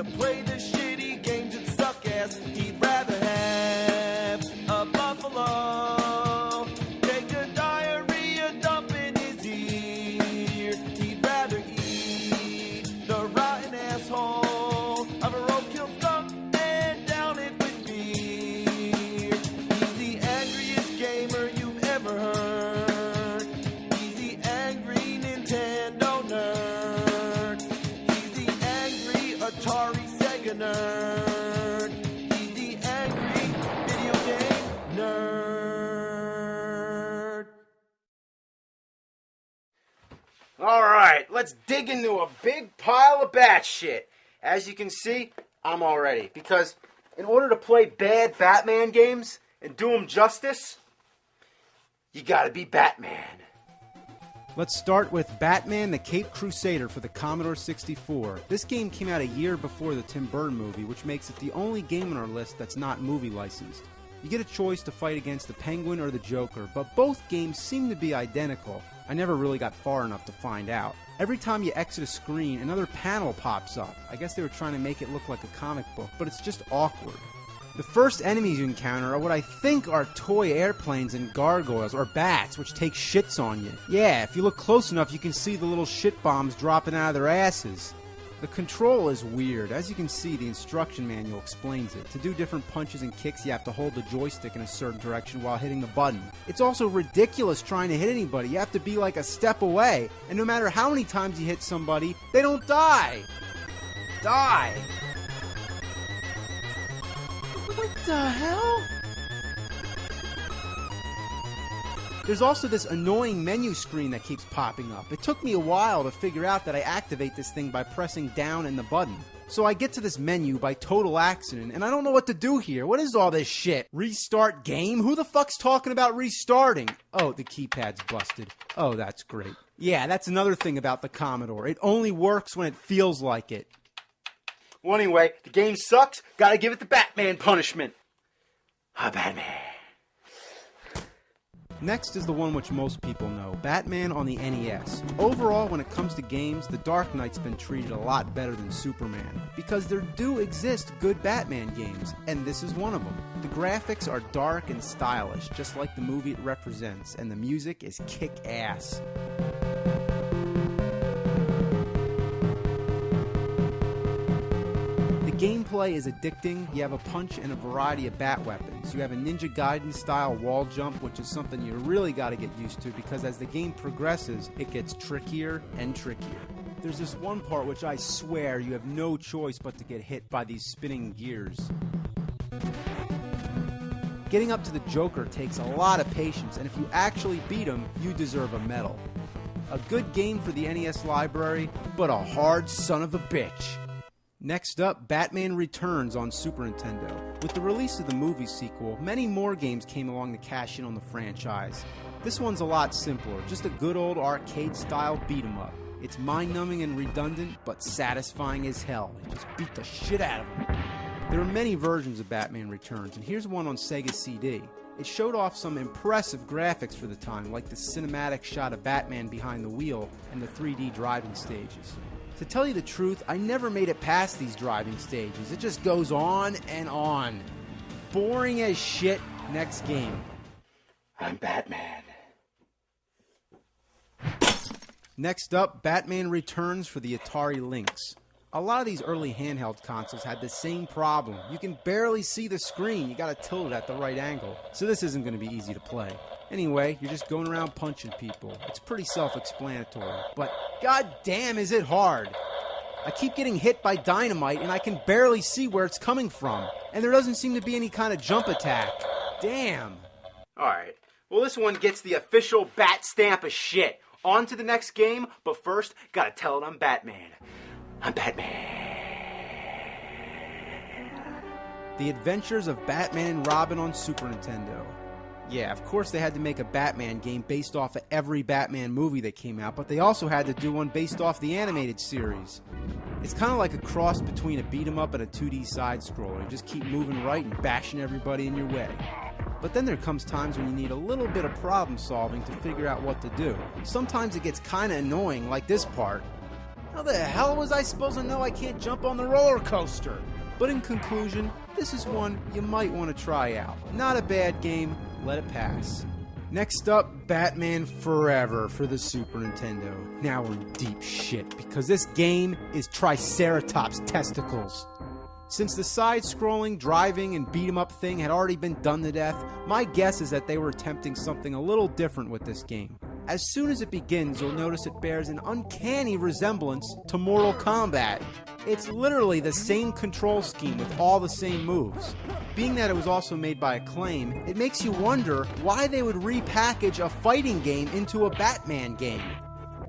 to play the shitty games that suck ass. He'd rather have a buffalo take a diarrhea dump in his ear. He'd rather eat the rotten asshole of a roadkill skunk and down it with beer. He's the angriest gamer you've ever heard. He's the angry Nintendo nerd. He's the angry Atari Sega nerd. He's the angry video game nerd. All right, let's dig into a big pile of bat shit. As you can see, I'm all ready. Because in order to play bad Batman games and do them justice, you gotta be Batman. Let's start with Batman the Caped Crusader for the Commodore 64. This game came out a year before the Tim Burton movie, which makes it the only game on our list that's not movie licensed. You get a choice to fight against the Penguin or the Joker, but both games seem to be identical. I never really got far enough to find out. Every time you exit a screen, another panel pops up. I guess they were trying to make it look like a comic book, but it's just awkward. The first enemies you encounter are what I think are toy airplanes and gargoyles, or bats, which take shits on you. Yeah, if you look close enough, you can see the little shit bombs dropping out of their asses. The control is weird. As you can see, the instruction manual explains it. To do different punches and kicks, you have to hold the joystick in a certain direction while hitting the button. It's also ridiculous trying to hit anybody. You have to be like a step away. And no matter how many times you hit somebody, they don't die. Die. What the hell? There's also this annoying menu screen that keeps popping up. It took me a while to figure out that I activate this thing by pressing down in the button. So I get to this menu by total accident, and I don't know what to do here. What is all this shit? Restart game? Who the fuck's talking about restarting? Oh, the keypad's busted. Oh, that's great. Yeah, that's another thing about the Commodore. It only works when it feels like it. Well, anyway, the game sucks. Gotta give it the Batman punishment. Batman. Next is the one which most people know, Batman on the NES. Overall, when it comes to games, The Dark Knight's been treated a lot better than Superman, because there do exist good Batman games, and this is one of them. The graphics are dark and stylish, just like the movie it represents, and the music is kick-ass. The gameplay is addicting. You have a punch and a variety of bat weapons. You have a Ninja Gaiden style wall jump, which is something you really got to get used to because as the game progresses, it gets trickier and trickier. There's this one part which I swear you have no choice but to get hit by these spinning gears. Getting up to the Joker takes a lot of patience, and if you actually beat him, you deserve a medal. A good game for the NES library, but a hard son of a bitch. Next up, Batman Returns on Super Nintendo. With the release of the movie sequel, many more games came along to cash in on the franchise. This one's a lot simpler, just a good old arcade-style beat-em-up. It's mind-numbing and redundant, but satisfying as hell. You just beat the shit out of them. There are many versions of Batman Returns, and here's one on Sega CD. It showed off some impressive graphics for the time, like the cinematic shot of Batman behind the wheel and the 3D driving stages. To tell you the truth, I never made it past these driving stages. It just goes on and on. Boring as shit. Next game. I'm Batman. Next up, Batman Returns for the Atari Lynx. A lot of these early handheld consoles had the same problem. You can barely see the screen. You gotta tilt it at the right angle. So this isn't gonna be easy to play. Anyway, you're just going around punching people. It's pretty self-explanatory. But goddamn is it hard. I keep getting hit by dynamite and I can barely see where it's coming from. And there doesn't seem to be any kind of jump attack. Damn. Alright. Well, this one gets the official bat stamp of shit. On to the next game, but first, gotta tell it I'm Batman. I'm Batman. The Adventures of Batman and Robin on Super Nintendo. Yeah, of course they had to make a Batman game based off of every Batman movie that came out, but they also had to do one based off the animated series. It's kind of like a cross between a beat-em-up and a 2D side-scroller. You just keep moving right and bashing everybody in your way. But then there comes times when you need a little bit of problem solving to figure out what to do. Sometimes it gets kind of annoying, like this part. How the hell was I supposed to know I can't jump on the roller coaster? But in conclusion, this is one you might want to try out. Not a bad game, let it pass. Next up, Batman Forever for the Super Nintendo. Now we're in deep shit, because this game is Triceratops testicles. Since the side-scrolling, driving, and beat-em-up thing had already been done to death, my guess is that they were attempting something a little different with this game. As soon as it begins, you'll notice it bears an uncanny resemblance to Mortal Kombat. It's literally the same control scheme with all the same moves. Being that it was also made by Acclaim, it makes you wonder why they would repackage a fighting game into a Batman game.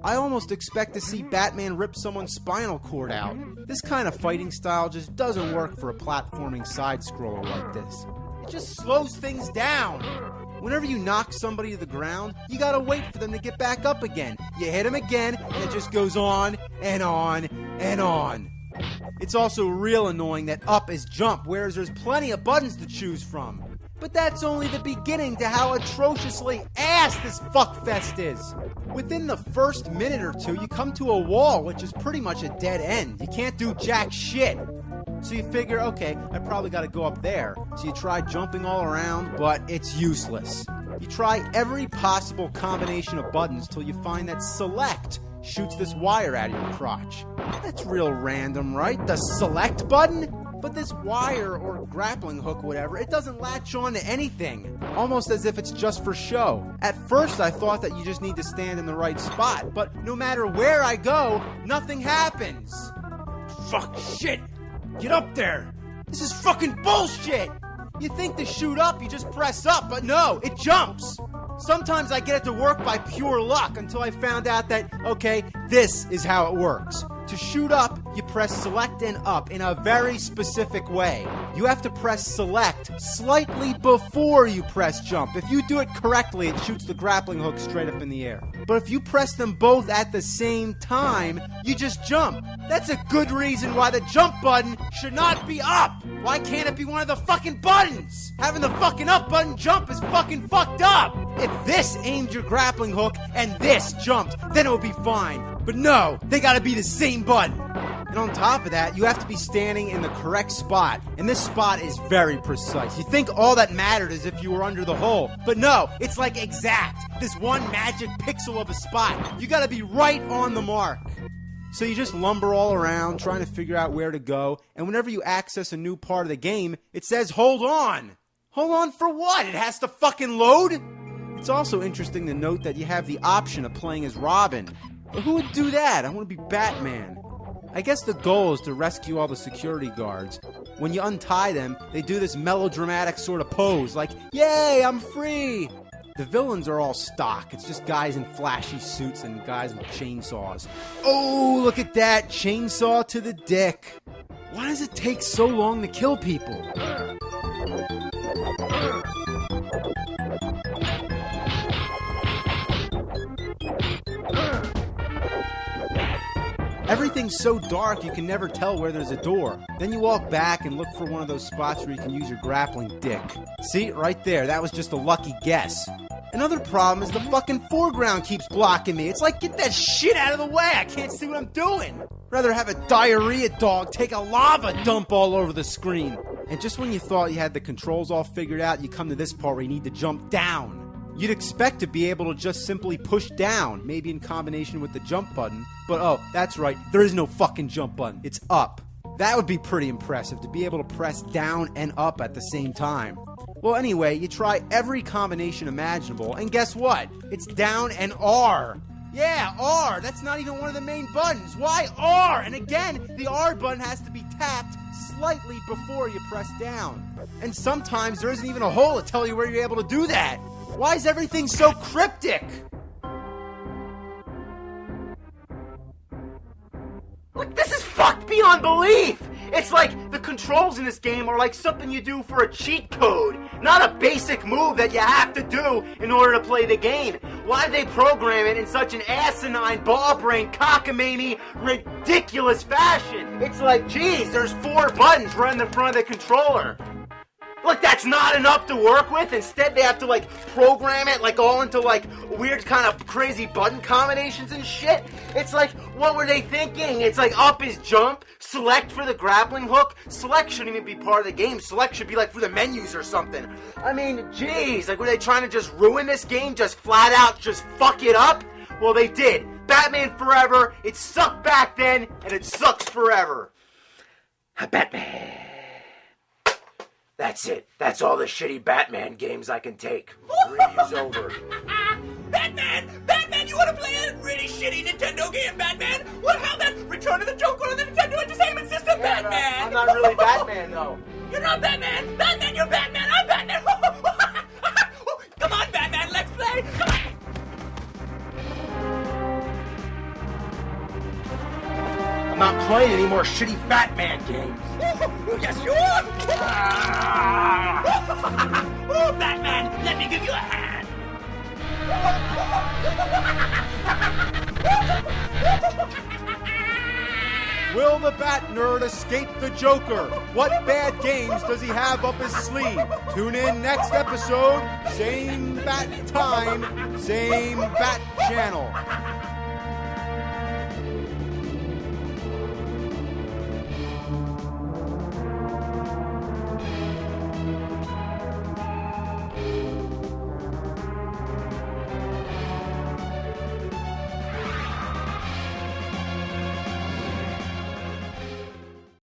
I almost expect to see Batman rip someone's spinal cord out. This kind of fighting style just doesn't work for a platforming side-scroller like this. It just slows things down. Whenever you knock somebody to the ground, you gotta wait for them to get back up again. You hit them again, and it just goes on and on and on. It's also real annoying that up is jump, whereas there's plenty of buttons to choose from. But that's only the beginning to how atrociously ass this fuckfest is. Within the first minute or two, you come to a wall, which is pretty much a dead end. You can't do jack shit. So you figure, okay, I probably gotta go up there. So you try jumping all around, but it's useless. You try every possible combination of buttons till you find that select shoots this wire out of your crotch. That's real random, right? The select button? But this wire or grappling hook, whatever, it doesn't latch on to anything. Almost as if it's just for show. At first I thought that you just need to stand in the right spot, but no matter where I go, nothing happens. Fuck shit! Get up there! This is fucking bullshit! You think to shoot up, you just press up, but no, it jumps! Sometimes I get it to work by pure luck until I found out that, okay, this is how it works. To shoot up, you press select and up in a very specific way. You have to press select slightly before you press jump. If you do it correctly, it shoots the grappling hook straight up in the air. But if you press them both at the same time, you just jump. That's a good reason why the jump button should not be up. Why can't it be one of the fucking buttons? Having the fucking up button jump is fucking fucked up. If this aimed your grappling hook and this jumped, then it would be fine. But no, they gotta be the same button. And on top of that, you have to be standing in the correct spot. And this spot is very precise. You think all that mattered is if you were under the hole. But no, it's like exact. This one magic pixel of a spot. You gotta be right on the mark. So you just lumber all around, trying to figure out where to go. And whenever you access a new part of the game, it says, hold on. Hold on for what? It has to fucking load? It's also interesting to note that you have the option of playing as Robin. But who would do that? I want to be Batman. I guess the goal is to rescue all the security guards. When you untie them, they do this melodramatic sort of pose, like, yay, I'm free! The villains are all stock. It's just guys in flashy suits and guys with chainsaws. Oh, look at that! Chainsaw to the dick! Why does it take so long to kill people? Everything's so dark you can never tell where there's a door. Then you walk back and look for one of those spots where you can use your grappling dick. See, right there, that was just a lucky guess. Another problem is the fucking foreground keeps blocking me. It's like, get that shit out of the way, I can't see what I'm doing. Rather have a diarrhea dog take a lava dump all over the screen. And just when you thought you had the controls all figured out, you come to this part where you need to jump down. You'd expect to be able to just simply push down, maybe in combination with the jump button. But oh, that's right, there is no fucking jump button. It's up. That would be pretty impressive, to be able to press down and up at the same time. Well, anyway, you try every combination imaginable, and guess what? It's down and R. Yeah, R. That's not even one of the main buttons. Why R? And again, the R button has to be tapped slightly before you press down. And sometimes there isn't even a hole to tell you where you're able to do that. Why is everything so cryptic? Like, this is fucked beyond belief! It's like the controls in this game are like something you do for a cheat code, not a basic move that you have to do in order to play the game. Why did they program it in such an asinine, ball-brained, cockamamie, ridiculous fashion? It's like, geez, there's 4 buttons right in the front of the controller. Like, that's not enough to work with. Instead, they have to, like, program it, like, all into, like, weird kind of crazy button combinations and shit. It's like, what were they thinking? It's like, up is jump, select for the grappling hook. Select shouldn't even be part of the game. Select should be, like, for the menus or something. I mean, jeez, like, were they trying to just ruin this game? Just flat out just fuck it up? Well, they did. Batman Forever, it sucked back then, and it sucks forever. Batman. That's it. That's all the shitty Batman games I can take. Review's over. Batman! Batman, you want to play a really shitty Nintendo game, Batman? What, how that Return of the Joker on the Nintendo Entertainment System, Yeah, Batman? I'm not really Batman, though. You're not Batman! Batman, you're Batman! I'm Batman! Come on, Batman, let's play! Come on! I'm not playing any more shitty Batman games. Yes, you are! Oh, Batman, let me give you a hand! Will the Bat Nerd escape the Joker? What bad games does he have up his sleeve? Tune in next episode, same bat time, same bat channel.